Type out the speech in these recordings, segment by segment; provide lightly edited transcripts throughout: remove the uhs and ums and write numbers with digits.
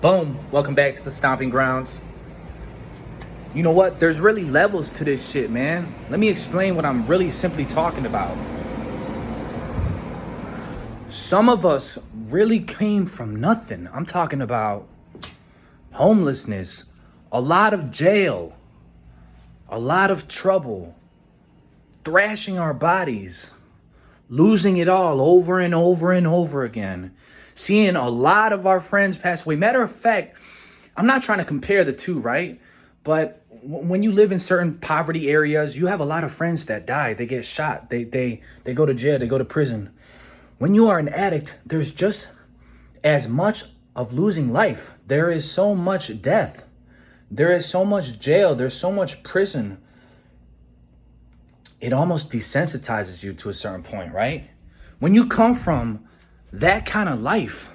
Boom. Welcome back to the Stomping Grounds. You know what? There's really levels to this shit, man. Let me explain what I'm really simply talking about. Some of us really came from nothing. I'm talking about homelessness, a lot of jail, a lot of trouble, thrashing our bodies, losing it all over and over and over again, seeing a lot of our friends pass away. Matter of fact, I'm not trying to compare the two, right? But when you live in certain poverty areas, you have a lot of friends that die. They get shot. They go to jail. They go to prison. When you are an addict, there's just as much of losing life. There is so much death. There is so much jail. There's so much prison. It almost desensitizes you to a certain point, right? When you come from that kind of life,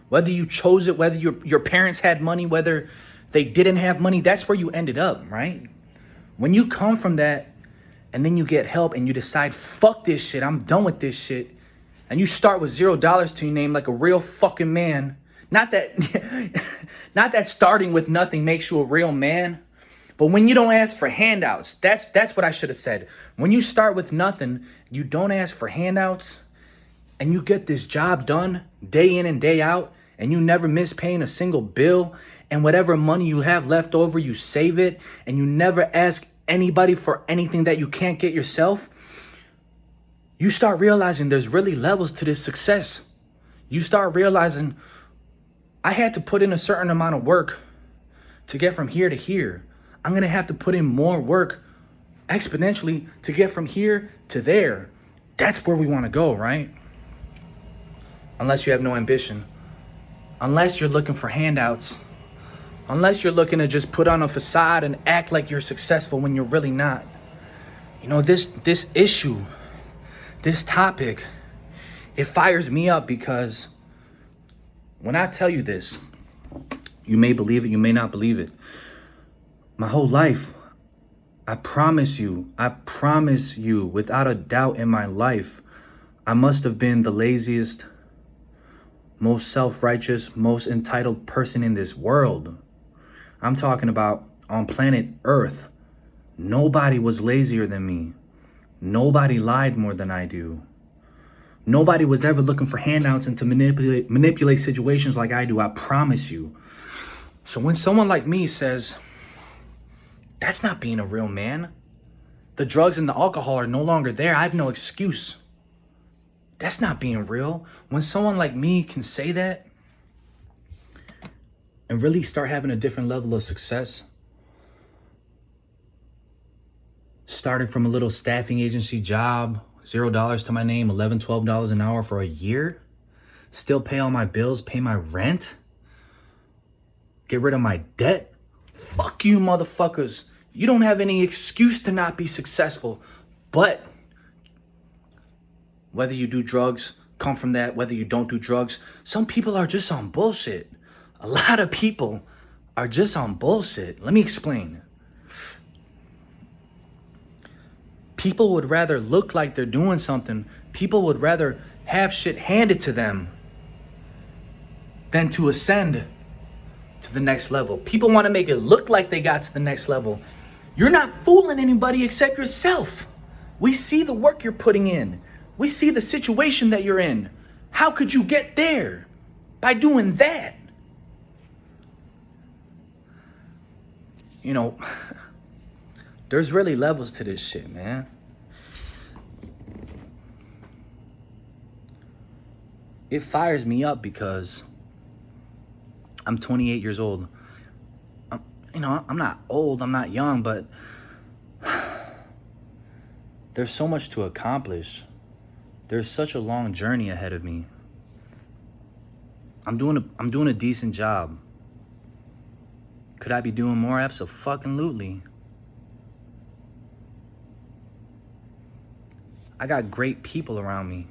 whether you chose it, whether your parents had money, whether they didn't have money, that's where you ended up, right? When you come from that and then you get help and you decide, fuck this shit, I'm done with this shit, and you start with $0 to your name like a real fucking man. Not that starting with nothing makes you a real man, but when you don't ask for handouts, that's what I should have said. When you start with nothing, you don't ask for handouts, and you get this job done day in and day out, and you never miss paying a single bill, and whatever money you have left over, you save it, and you never ask anybody for anything that you can't get yourself, you start realizing there's really levels to this success. You start realizing I had to put in a certain amount of work to get from here to here. I'm going to have to put in more work exponentially to get from here to there. That's where we want to go, right? Unless you have no ambition. Unless you're looking for handouts. Unless you're looking to just put on a facade and act like you're successful when you're really not. You know, this issue, this topic, it fires me up because when I tell you this, you may believe it, you may not believe it. My whole life, I promise you, without a doubt in my life, I must have been the laziest, most self-righteous, most entitled person in this world. I'm talking about on planet Earth. Nobody was lazier than me. Nobody lied more than I do. Nobody was ever looking for handouts and to manipulate situations like I do, I promise you. So when someone like me says, that's not being a real man, the drugs and the alcohol are no longer there, I have no excuse. That's not being real. When someone like me can say that and really start having a different level of success, starting from a little staffing agency job, $0 to my name, $11, $12 an hour for a year, still pay all my bills, pay my rent, get rid of my debt. Fuck you, motherfuckers. You don't have any excuse to not be successful. But whether you do drugs, come from that, whether you don't do drugs, some people are just on bullshit. A lot of people are just on bullshit. Let me explain. People would rather look like they're doing something. People would rather have shit handed to them than to ascend to the next level. People want to make it look like they got to the next level. You're not fooling anybody except yourself. We see the work you're putting in. We see the situation that you're in. How could you get there? By doing that. You know, there's really levels to this shit, man. It fires me up because I'm 28 years old. I'm not old, I'm not young, but there's so much to accomplish. There's such a long journey ahead of me. I'm doing a decent job. Could I be doing more? Abso-fucking-lutely. I got great people around me.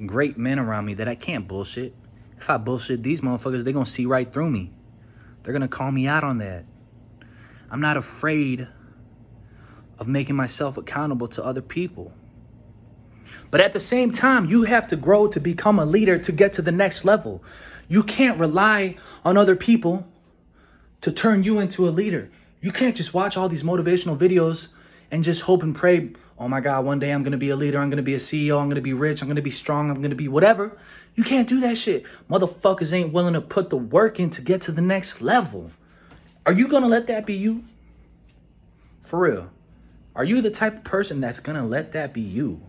Great men around me that I can't bullshit. If I bullshit these motherfuckers, they're gonna see right through me. They're gonna call me out on that. I'm not afraid of making myself accountable to other people. But at the same time, you have to grow to become a leader to get to the next level. You can't rely on other people to turn you into a leader. You can't just watch all these motivational videos and just hope and pray, oh my God, one day I'm going to be a leader. I'm going to be a CEO. I'm going to be rich. I'm going to be strong. I'm going to be whatever. You can't do that shit. Motherfuckers ain't willing to put the work in to get to the next level. Are you going to let that be you? For real. Are you the type of person that's going to let that be you?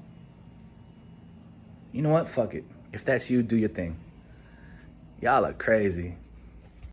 You know what? Fuck it. If that's you, do your thing. Y'all are crazy.